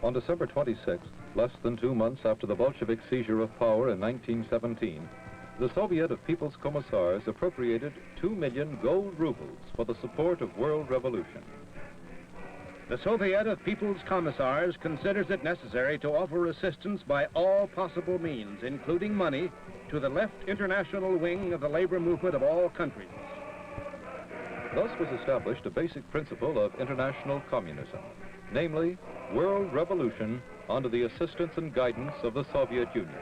On December 26th, less than 2 months after the Bolshevik seizure of power in 1917, the Soviet of People's Commissars appropriated 2 million gold rubles for the support of world revolution. The Soviet of People's Commissars considers it necessary to offer assistance by all possible means, including money, to the left international wing of the labor movement of all countries. Thus was established a basic principle of international communism, namely, world revolution under the assistance and guidance of the Soviet Union.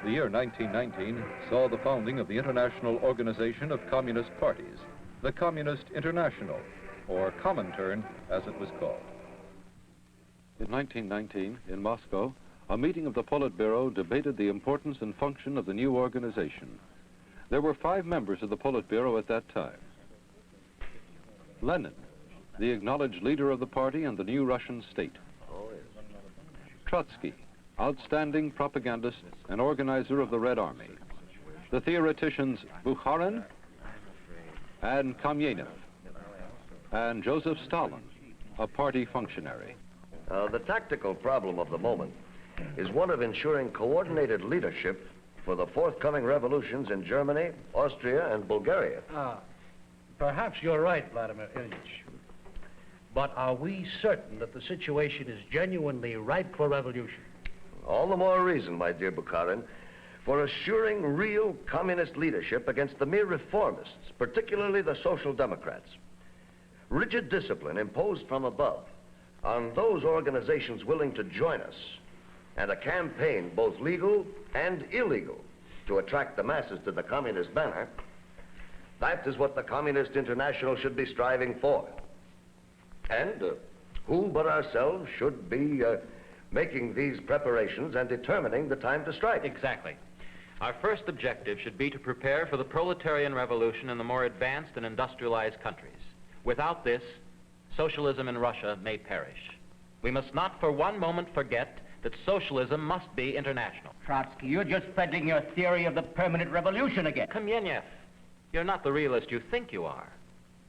The year 1919 saw the founding of the International Organization of Communist Parties, the Communist International, or Comintern as it was called. In 1919, in Moscow, a meeting of the Politburo debated the importance and function of the new organization. There were 5 members of the Politburo at that time. Lenin, the acknowledged leader of the party and the new Russian state. Trotsky, outstanding propagandist and organizer of the Red Army. The theoreticians Bukharin and Kamenev, and Joseph Stalin, a party functionary. The tactical problem of the moment is one of ensuring coordinated leadership for the forthcoming revolutions in Germany, Austria, and Bulgaria. Perhaps you're right, Vladimir Ilyich. But are we certain that the situation is genuinely ripe for revolution? All the more reason, my dear Bukharin, for assuring real communist leadership against the mere reformists, particularly the Social Democrats. Rigid discipline imposed from above on those organizations willing to join us, and a campaign both legal and illegal to attract the masses to the communist banner, that is what the Communist International should be striving for. And who but ourselves should be making these preparations and determining the time to strike. Exactly. Our first objective should be to prepare for the proletarian revolution in the more advanced and industrialized countries. Without this, socialism in Russia may perish. We must not for one moment forget that socialism must be international. Trotsky, you're just peddling your theory of the permanent revolution again. Kamenev, you're not the realist you think you are.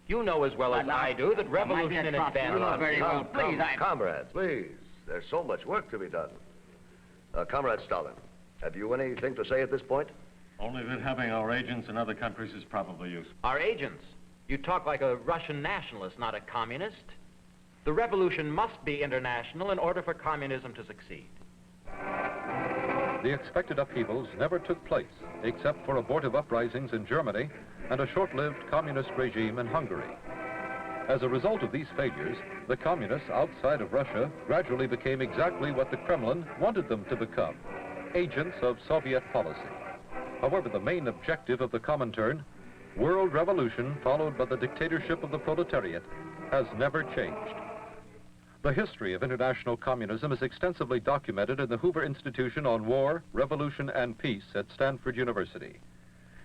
You know as well as I do that revolution in advance... Very well, please, Comrades, please. There's so much work to be done. Comrade Stalin, have you anything to say at this point? Only that having our agents in other countries is probably useful. Our agents? You talk like a Russian nationalist, not a communist. The revolution must be international in order for communism to succeed. The expected upheavals never took place, except for abortive uprisings in Germany and a short-lived communist regime in Hungary. As a result of these failures, the communists outside of Russia gradually became exactly what the Kremlin wanted them to become, agents of Soviet policy. However, the main objective of the Comintern, world revolution followed by the dictatorship of the proletariat, has never changed. The history of international communism is extensively documented in the Hoover Institution on War, Revolution, and Peace at Stanford University.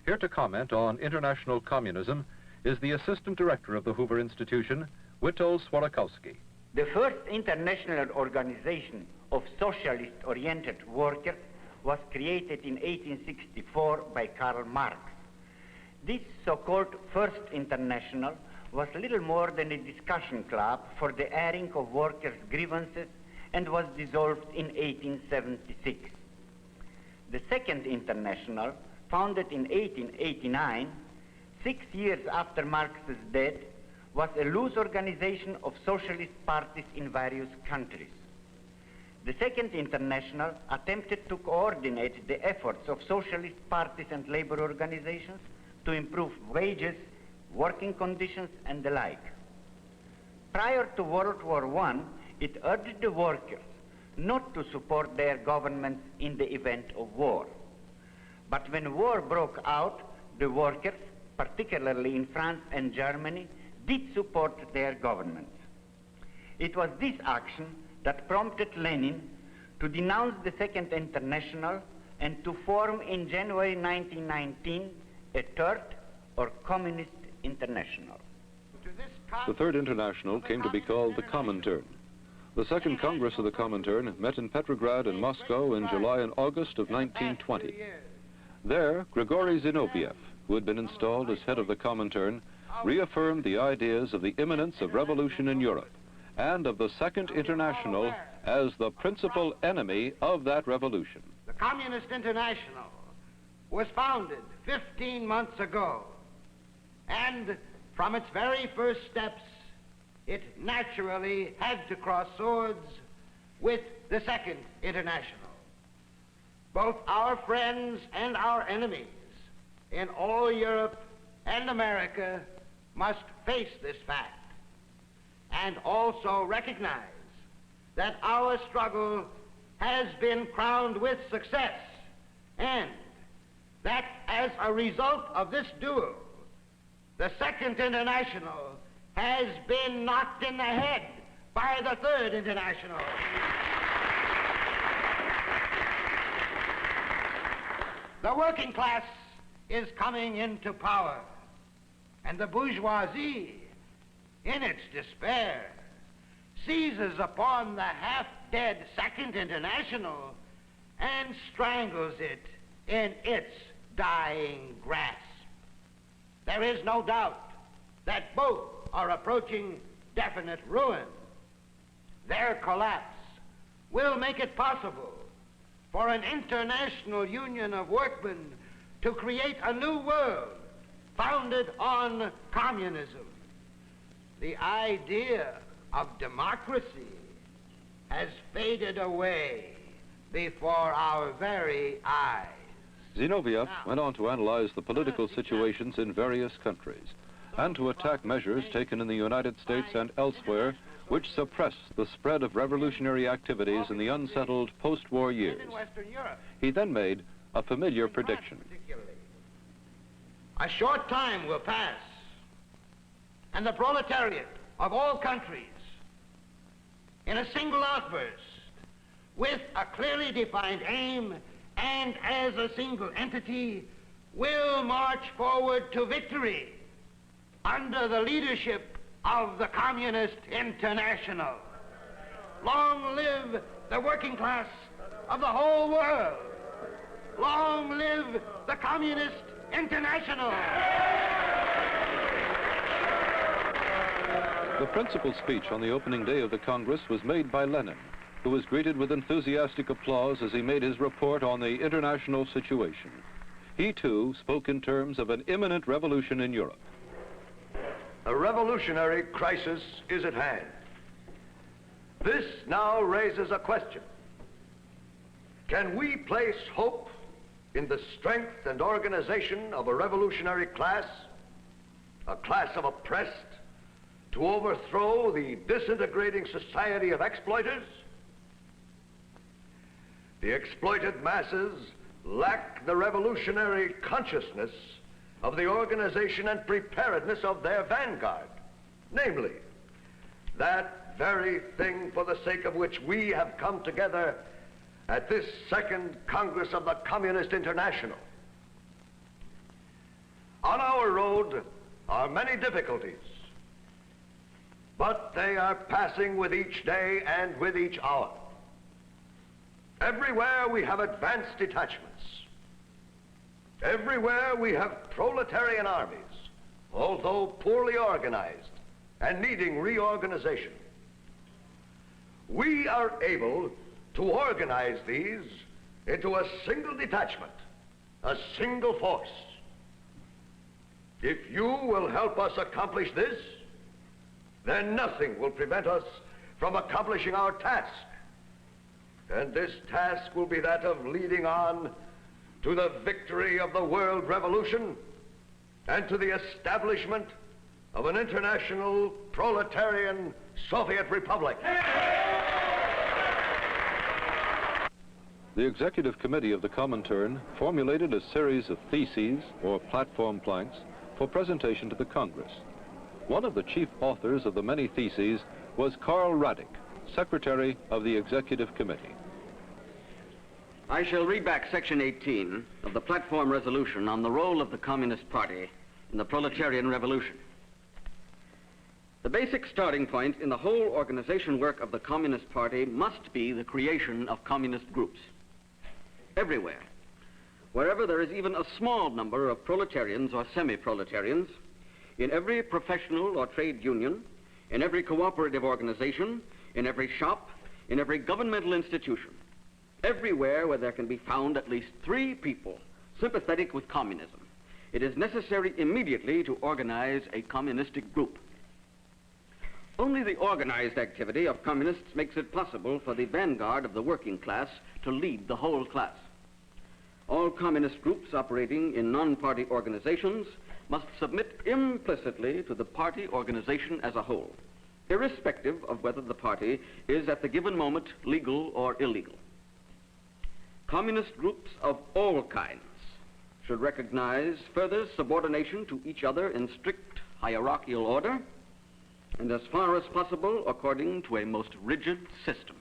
Here to comment on international communism is the Assistant Director of the Hoover Institution, Witold Swarakowski. The first international organization of socialist-oriented workers was created in 1864 by Karl Marx. This so-called First International was little more than a discussion club for the airing of workers' grievances and was dissolved in 1876. The Second International, founded in 1889, 6 years after Marx's death, was a loose organization of socialist parties in various countries. The Second International attempted to coordinate the efforts of socialist parties and labor organizations to improve wages, working conditions, and the like. Prior to World War I, it urged the workers not to support their governments in the event of war. But when war broke out, the workers, particularly in France and Germany, did support their governments. It was this action that prompted Lenin to denounce the Second International and to form in January 1919 a third or Communist International. The Third International came to be called the Comintern. The Second Congress of the Comintern met in Petrograd and Moscow in July and August of 1920. There, Grigory Zinoviev, who had been installed as head of the Comintern, reaffirmed the ideas of the imminence of revolution in Europe and of the Second International as the principal enemy of that revolution. The Communist International was founded 15 months ago, and from its very first steps, it naturally had to cross swords with the Second International. Both our friends and our enemies in all Europe and America must face this fact and also recognize that our struggle has been crowned with success, and that as a result of this duel, the Second International has been knocked in the head by the Third International. The working class is coming into power, and the bourgeoisie, in its despair, seizes upon the half-dead Second International and strangles it in its dying grasp. There is no doubt that both are approaching definite ruin. Their collapse will make it possible for an international union of workmen to create a new world founded on communism. The idea of democracy has faded away before our very eyes. Zinoviev went on to analyze the political situations in various countries and to attack measures taken in the United States and elsewhere which suppress the spread of revolutionary activities in the unsettled post-war years. He then made a familiar prediction. A short time will pass, and the proletariat of all countries, in a single outburst, with a clearly defined aim and as a single entity, will march forward to victory under the leadership of the Communist International. Long live the working class of the whole world. Long live the Communist International. The principal speech on the opening day of the Congress was made by Lenin, who was greeted with enthusiastic applause as he made his report on the international situation. He, too, spoke in terms of an imminent revolution in Europe. A revolutionary crisis is at hand. This now raises a question. Can we place hope in the strength and organization of a revolutionary class, a class of oppressed, to overthrow the disintegrating society of exploiters? The exploited masses lack the revolutionary consciousness of the organization and preparedness of their vanguard, namely, that very thing for the sake of which we have come together at this Second Congress of the Communist International. On our road are many difficulties, but they are passing with each day and with each hour. Everywhere we have advanced detachments. Everywhere we have proletarian armies, although poorly organized and needing reorganization. We are able to organize these into a single detachment, a single force. If you will help us accomplish this, then nothing will prevent us from accomplishing our task. And this task will be that of leading on to the victory of the world revolution and to the establishment of an international proletarian Soviet Republic. The Executive Committee of the Comintern formulated a series of theses, or platform planks, for presentation to the Congress. One of the chief authors of the many theses was Karl Radek, Secretary of the Executive Committee. I shall read back Section 18 of the platform resolution on the role of the Communist Party in the proletarian revolution. The basic starting point in the whole organization work of the Communist Party must be the creation of communist groups. Everywhere, wherever there is even a small number of proletarians or semi-proletarians, in every professional or trade union, in every cooperative organization, in every shop, in every governmental institution, everywhere where there can be found at least 3 people sympathetic with communism, it is necessary immediately to organize a communistic group. Only the organized activity of communists makes it possible for the vanguard of the working class to lead the whole class. All communist groups operating in non-party organizations must submit implicitly to the party organization as a whole, irrespective of whether the party is at the given moment legal or illegal. Communist groups of all kinds should recognize further subordination to each other in strict hierarchical order, and as far as possible according to a most rigid system.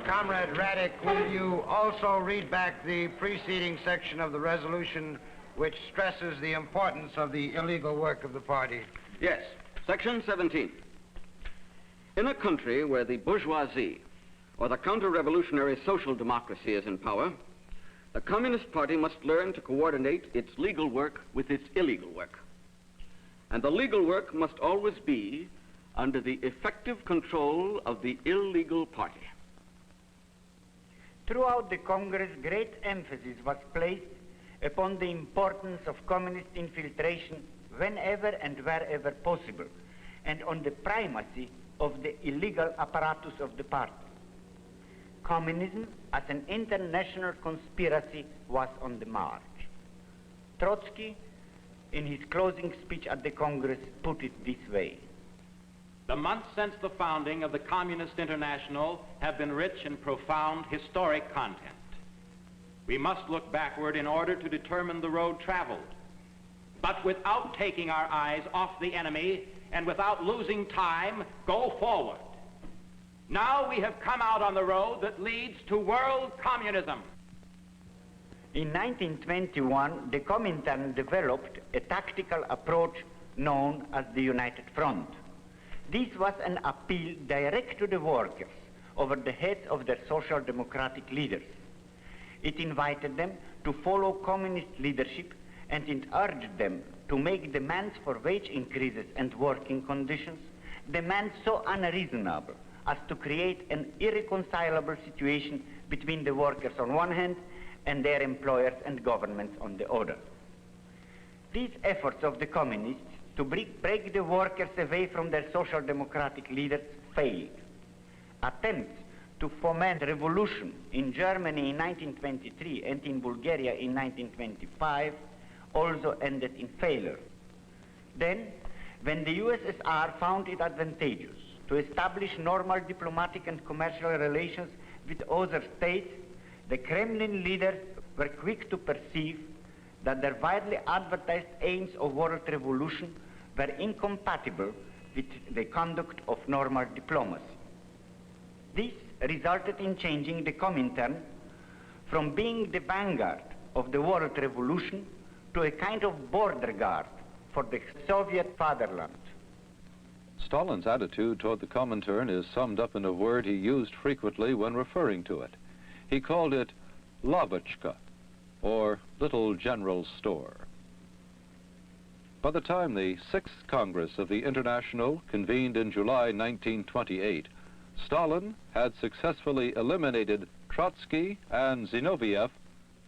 Comrade Radek, will you also read back the preceding section of the resolution which stresses the importance of the illegal work of the party? Yes. Section 17. In a country where the bourgeoisie or the counter-revolutionary social democracy is in power, the Communist Party must learn to coordinate its legal work with its illegal work. And the legal work must always be under the effective control of the illegal party. Throughout the Congress, great emphasis was placed upon the importance of communist infiltration whenever and wherever possible, and on the primacy of the illegal apparatus of the party. Communism as an international conspiracy was on the march. Trotsky, in his closing speech at the Congress, put it this way. The months since the founding of the Communist International have been rich in profound historic content. We must look backward in order to determine the road traveled, but without taking our eyes off the enemy and without losing time, go forward. Now we have come out on the road that leads to world communism. In 1921, the Comintern developed a tactical approach known as the United Front. This was an appeal direct to the workers over the heads of their social democratic leaders. It invited them to follow communist leadership, and it urged them to make demands for wage increases and working conditions, demands so unreasonable as to create an irreconcilable situation between the workers on one hand and their employers and governments on the other. These efforts of the communists to break the workers away from their social democratic leaders failed. Attempts to foment revolution in Germany in 1923 and in Bulgaria in 1925 also ended in failure. Then, when the U.S.S.R. found it advantageous to establish normal diplomatic and commercial relations with other states, the Kremlin leaders were quick to perceive that their widely advertised aims of world revolution were incompatible with the conduct of normal diplomacy. This resulted in changing the Comintern from being the vanguard of the world revolution to a kind of border guard for the Soviet fatherland. Stalin's attitude toward the Comintern is summed up in a word he used frequently when referring to it. He called it Lavachka, or Little General Store. By the time the 6th Congress of the International convened in July 1928, Stalin had successfully eliminated Trotsky and Zinoviev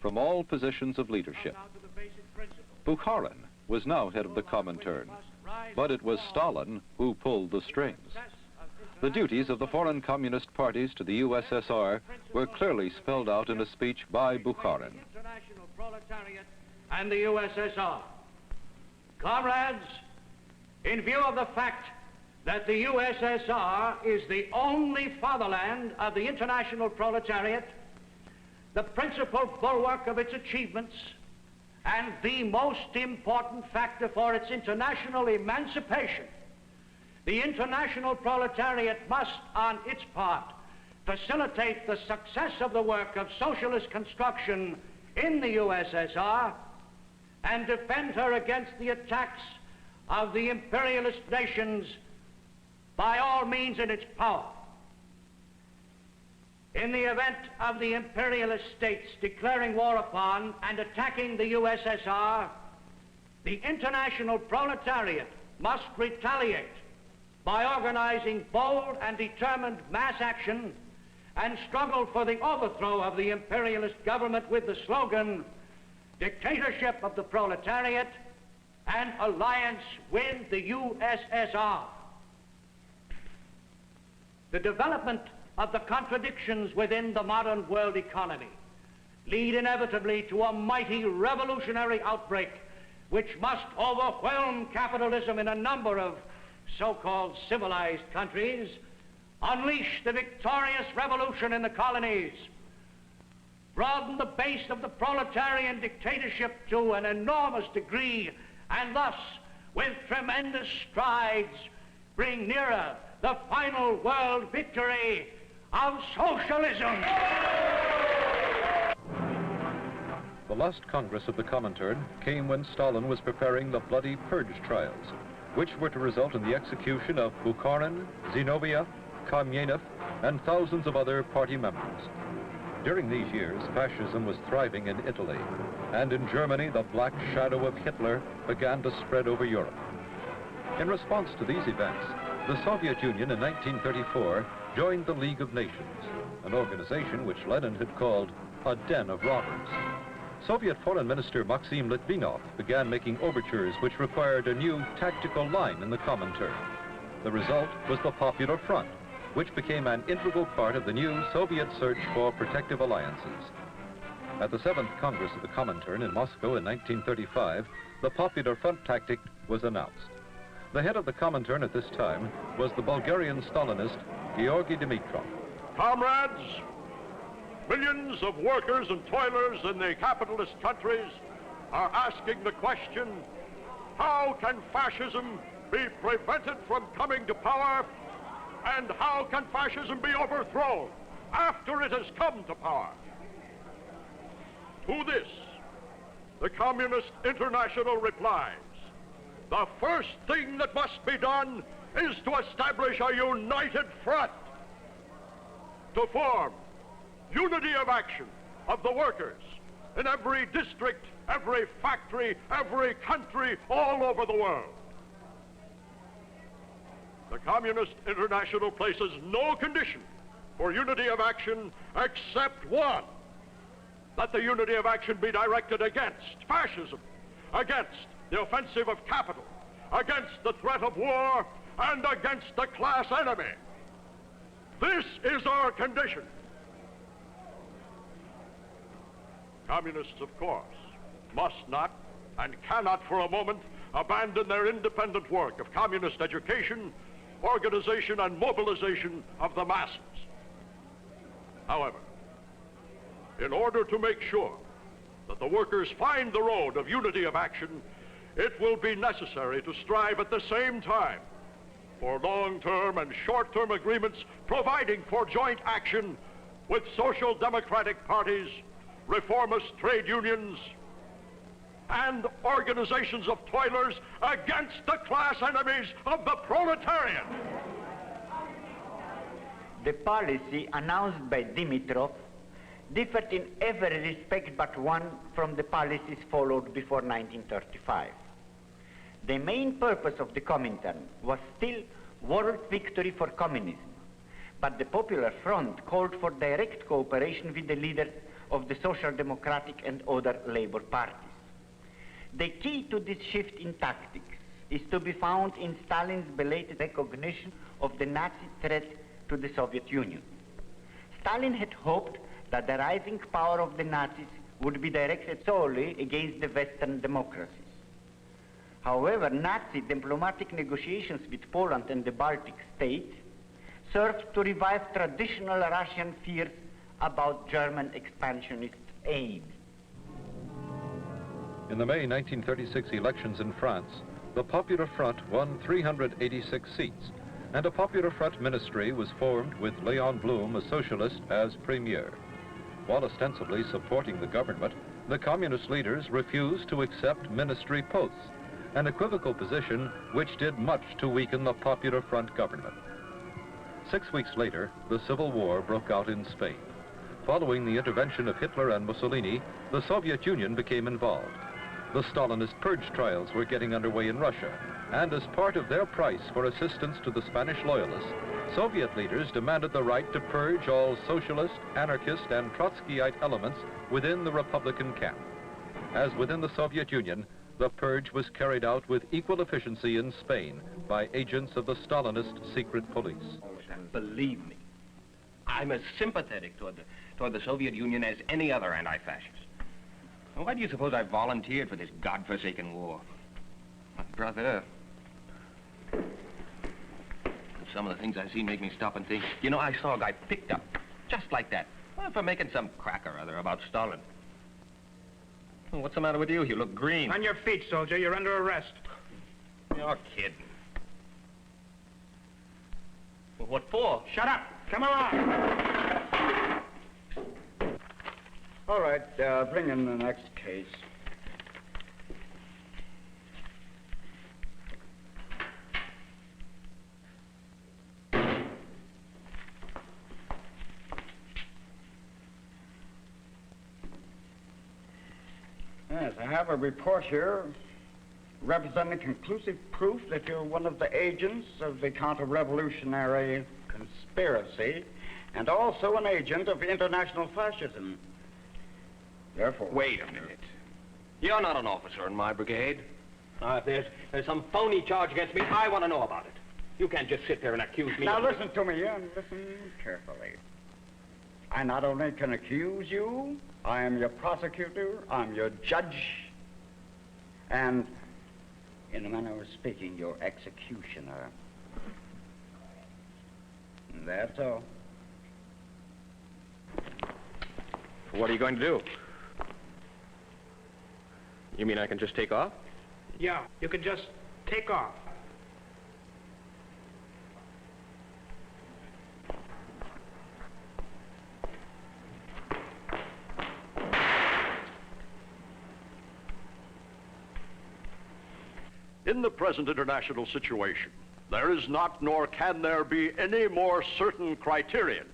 from all positions of leadership. Bukharin was now head of the Comintern, but it was Stalin who pulled the strings. The duties of the foreign communist parties to the U.S.S.R. were clearly spelled out in a speech by Bukharin. International proletariat and the U.S.S.R. Comrades, in view of the fact that the U.S.S.R. is the only fatherland of the international proletariat, the principal bulwark of its achievements, and the most important factor for its international emancipation, the international proletariat must, on its part, facilitate the success of the work of socialist construction in the U.S.S.R. and defend her against the attacks of the imperialist nations by all means in its power. In the event of the imperialist states declaring war upon and attacking the U.S.S.R., the international proletariat must retaliate by organizing bold and determined mass action and struggle for the overthrow of the imperialist government with the slogan, dictatorship of the proletariat and alliance with the U.S.S.R. The development of the contradictions within the modern world economy lead inevitably to a mighty revolutionary outbreak which must overwhelm capitalism in a number of so-called civilized countries, unleash the victorious revolution in the colonies, broaden the base of the proletarian dictatorship to an enormous degree, and thus, with tremendous strides, bring nearer the final world victory of socialism. The last Congress of the Comintern came when Stalin was preparing the bloody purge trials, which were to result in the execution of Bukharin, Zinoviev, Kamenev, and thousands of other party members. During these years, fascism was thriving in Italy, and in Germany, the black shadow of Hitler began to spread over Europe. In response to these events, the Soviet Union in 1934 joined the League of Nations, an organization which Lenin had called a den of robbers. Soviet Foreign Minister Maxim Litvinov began making overtures which required a new tactical line in the Comintern. The result was the Popular Front, which became an integral part of the new Soviet search for protective alliances. At the 7th Congress of the Comintern in Moscow in 1935, the Popular Front tactic was announced. The head of the Comintern at this time was the Bulgarian Stalinist Georgy Dimitrov. Comrades, millions of workers and toilers in the capitalist countries are asking the question, how can fascism be prevented from coming to power, and how can fascism be overthrown after it has come to power? To this, the Communist International replies, the first thing that must be done is to establish a united front, to form unity of action of the workers in every district, every factory, every country, all over the world. The Communist International places no condition for unity of action except one, that the unity of action be directed against fascism, against the offensive of capital, against the threat of war, and against the class enemy. This is our condition. Communists, of course, must not and cannot for a moment abandon their independent work of communist education, organization, and mobilization of the masses. However, in order to make sure that the workers find the road of unity of action, it will be necessary to strive at the same time for long-term and short-term agreements providing for joint action with social democratic parties, reformist trade unions, and organizations of toilers against the class enemies of the proletariat. The policy announced by Dimitrov differed in every respect but one from the policies followed before 1935. The main purpose of the Comintern was still world victory for communism, but the Popular Front called for direct cooperation with the leaders of the Social Democratic and other labor parties. The key to this shift in tactics is to be found in Stalin's belated recognition of the Nazi threat to the Soviet Union. Stalin had hoped that the rising power of the Nazis would be directed solely against the Western democracies. However, Nazi diplomatic negotiations with Poland and the Baltic states served to revive traditional Russian fears about German expansionist aims. In the May 1936 elections in France, the Popular Front won 386 seats, and a Popular Front ministry was formed with Leon Blum, a socialist, as premier. While ostensibly supporting the government, the communist leaders refused to accept ministry posts, an equivocal position which did much to weaken the Popular Front government. 6 weeks later, the Civil War broke out in Spain. Following the intervention of Hitler and Mussolini, the Soviet Union became involved. The Stalinist purge trials were getting underway in Russia, and as part of their price for assistance to the Spanish loyalists, Soviet leaders demanded the right to purge all socialist, anarchist, and Trotskyite elements within the Republican camp. As within the Soviet Union, the purge was carried out with equal efficiency in Spain by agents of the Stalinist secret police. And believe me, I'm as sympathetic toward the Soviet Union as any other anti-fascist. Why do you suppose I volunteered for this godforsaken war? My brother. Some of the things I see make me stop and think. You know, I saw a guy picked up, just like that, for making some crack or other about Stalin. Well, what's the matter with you? You look green. On your feet, soldier. You're under arrest. You're kidding. Well, what for? Shut up. Come along. All right, bring in the next case. Yes, I have a report here representing conclusive proof that you're one of the agents of the counter-revolutionary conspiracy and also an agent of international fascism. Therefore... Wait a minute. You're not an officer in my brigade. If there's some phony charge against me, I want to know about it. You can't just sit there and accuse me. Now listen to me, and listen carefully. I not only can accuse you, I am your prosecutor, I'm your judge, and, in a manner of speaking, your executioner. And that's all. What are you going to do? You mean I can just take off? Yeah, you can just take off. In the present international situation, there is not nor can there be any more certain criterion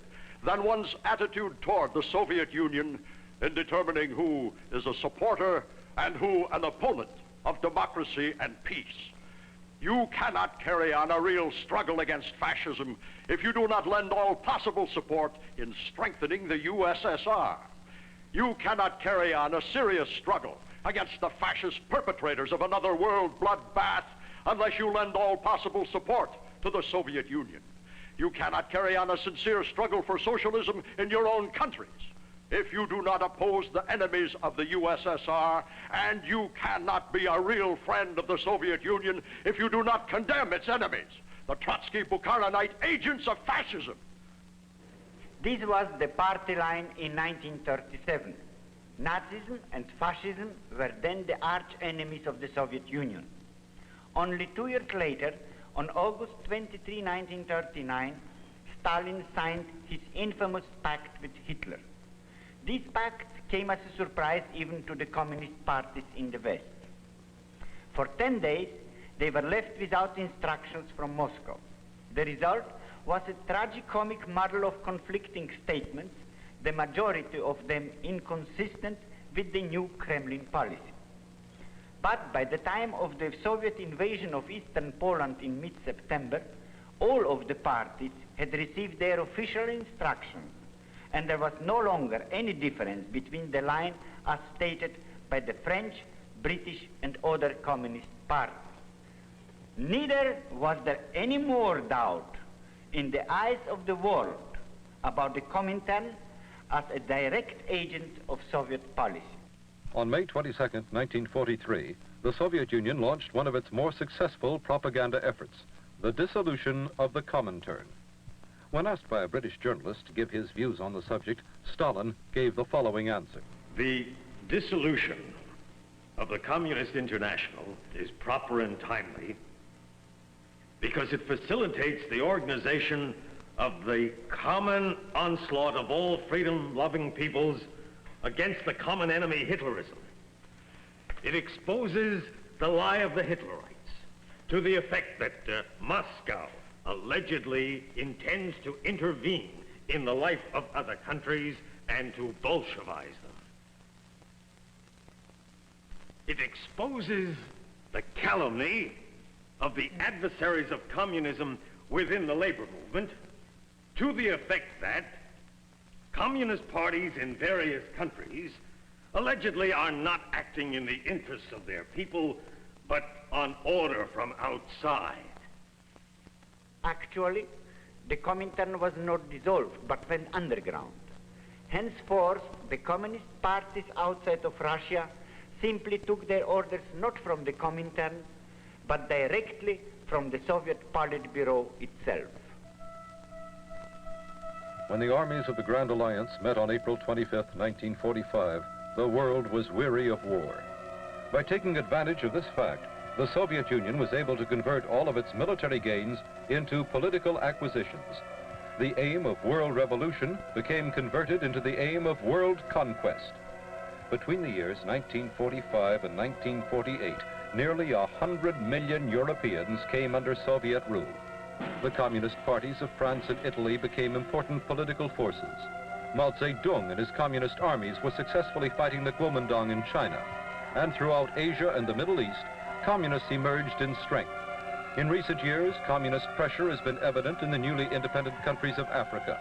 than one's attitude toward the Soviet Union in determining who is a supporter and who an opponent of democracy and peace. You cannot carry on a real struggle against fascism if you do not lend all possible support in strengthening the U.S.S.R. You cannot carry on a serious struggle against the fascist perpetrators of another world bloodbath unless you lend all possible support to the Soviet Union. You cannot carry on a sincere struggle for socialism in your own countries if you do not oppose the enemies of the U.S.S.R., and you cannot be a real friend of the Soviet Union if you do not condemn its enemies, the Trotsky-Bukharinite agents of fascism. This was the party line in 1937. Nazism and fascism were then the arch enemies of the Soviet Union. Only 2 years later, on August 23, 1939, Stalin signed his infamous pact with Hitler. This pact came as a surprise even to the communist parties in the West. For 10 days, they were left without instructions from Moscow. The result was a tragicomic muddle of conflicting statements, the majority of them inconsistent with the new Kremlin policy. But by the time of the Soviet invasion of Eastern Poland in mid-September, all of the parties had received their official instructions, and there was no longer any difference between the line as stated by the French, British, and other communist parties. Neither was there any more doubt in the eyes of the world about the Comintern as a direct agent of Soviet policy. On May 22, 1943, the Soviet Union launched one of its more successful propaganda efforts, the dissolution of the Comintern. When asked by a British journalist to give his views on the subject, Stalin gave the following answer. The dissolution of the Communist International is proper and timely because it facilitates the organization of the common onslaught of all freedom-loving peoples against the common enemy, Hitlerism. It exposes the lie of the Hitlerites to the effect that Moscow allegedly intends to intervene in the life of other countries and to Bolshevize them. It exposes the calumny of the adversaries of communism within the labor movement to the effect that communist parties in various countries allegedly are not acting in the interests of their people, but on order from outside. Actually, the Comintern was not dissolved, but went underground. Henceforth, the communist parties outside of Russia simply took their orders not from the Comintern, but directly from the Soviet Politburo itself. When the armies of the Grand Alliance met on April 25, 1945, the world was weary of war. By taking advantage of this fact, the Soviet Union was able to convert all of its military gains into political acquisitions. The aim of world revolution became converted into the aim of world conquest. Between the years 1945 and 1948, nearly 100 million Europeans came under Soviet rule. The communist parties of France and Italy became important political forces. Mao Zedong and his communist armies were successfully fighting the Kuomintang in China. And throughout Asia and the Middle East, communists emerged in strength. In recent years, communist pressure has been evident in the newly independent countries of Africa.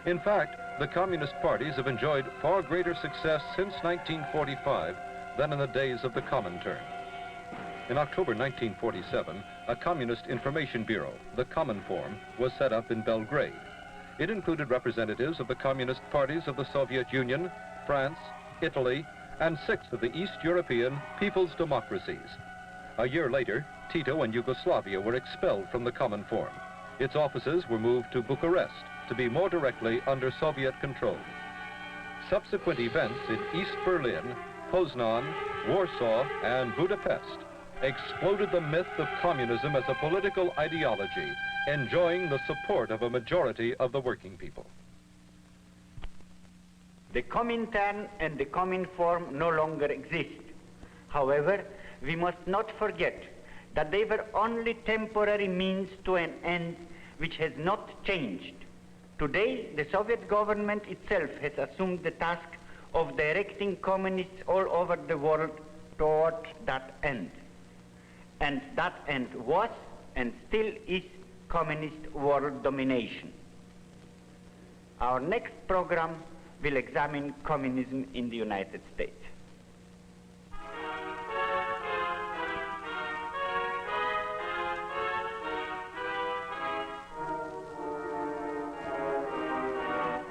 In fact, the communist parties have enjoyed far greater success since 1945 than in the days of the Comintern. In October 1947, a communist information bureau, the Cominform, was set up in Belgrade. It included representatives of the communist parties of the Soviet Union, France, Italy, and 6 of the East European people's democracies. A year later, Tito and Yugoslavia were expelled from the Cominform. Its offices were moved to Bucharest to be more directly under Soviet control. Subsequent events in East Berlin, Poznan, Warsaw, and Budapest exploded the myth of communism as a political ideology, enjoying the support of a majority of the working people. The Comintern and the Cominform no longer exist. However, we must not forget that they were only temporary means to an end which has not changed. Today, the Soviet government itself has assumed the task of directing communists all over the world toward that end. And that end was and still is communist world domination. Our next program will examine communism in the United States.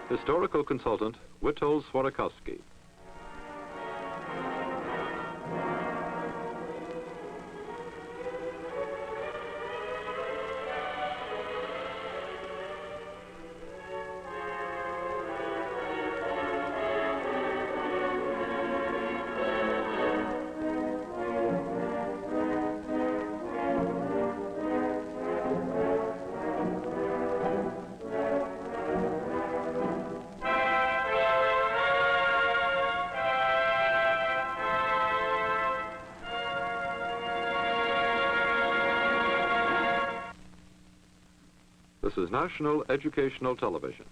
Historical consultant, Witold Swarakowski. This is National Educational Television.